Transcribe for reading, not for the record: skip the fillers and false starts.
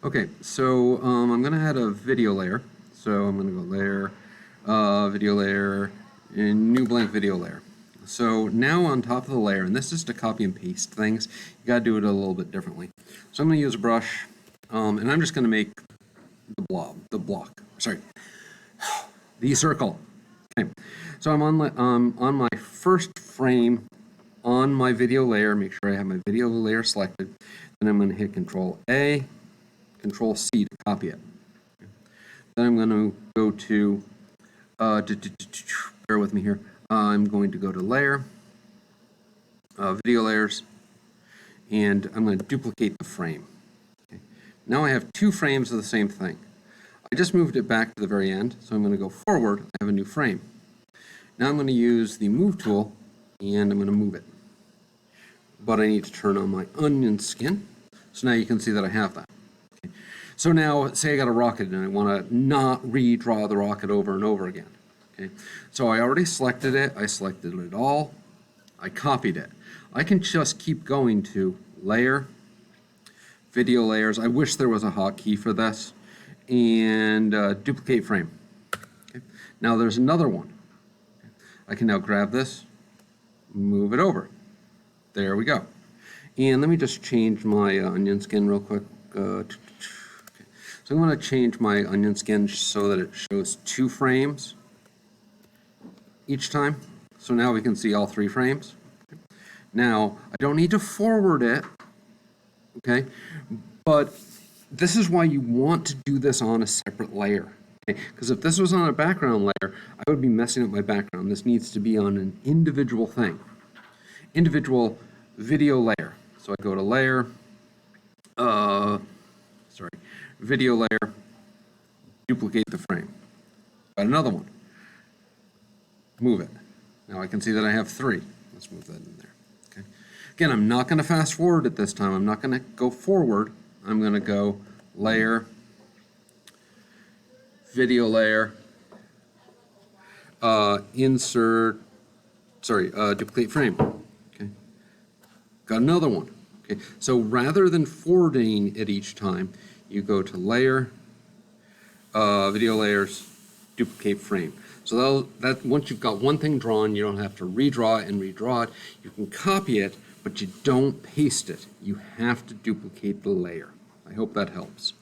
Okay, so I'm going to add a video layer. So I'm going to go layer, video layer, and new blank video layer. So now on top of the layer, and this is to copy and paste things, you got to do it a little bit differently. So I'm going to use a brush, and I'm just going to make the circle. Okay, so I'm on my first frame on my video layer. Make sure I have my video layer selected. Then I'm going to hit Control A. Control C to copy it. Then I'm going to go to, bear with me here, I'm going to go to Layer, Video Layers, and I'm going to duplicate the frame. Okay. Now I have two frames of the same thing. I just moved it back to the very end, so I'm going to go forward. I have a new frame. Now I'm going to use the Move tool, and I'm going to move it. But I need to turn on my onion skin, so now you can see that I have that. So now, say I got a rocket and I want to not redraw the rocket over and over again. Okay, so I already selected it. I selected it all. I copied it. I can just keep going to Layer, Video Layers. I wish there was a hotkey for this, and Duplicate Frame. Okay. Now there's another one. I can now grab this, move it over. There we go. And let me just change my onion skin real quick. So I'm going to change my onion skin so that it shows 2 frames each time. So now we can see all 3 frames. Now, I don't need to forward it, okay? But this is why you want to do this on a separate layer, okay? Because if this was on a background layer, I would be messing up my background. This needs to be on an individual thing, individual video layer. So I go to Layer, Video Layer, duplicate the frame. Got another one. Move it. Now I can see that I have 3. Let's move that in there. Okay. Again, I'm not going to fast forward it this time. I'm not going to go forward. I'm going to go Layer, Video Layer, duplicate frame. Okay. Got another one. Okay. So rather than forwarding it each time, you go to Layer, Video Layers, Duplicate Frame. So that once you've got one thing drawn, you don't have to redraw it and redraw it. You can copy it, but you don't paste it. You have to duplicate the layer. I hope that helps.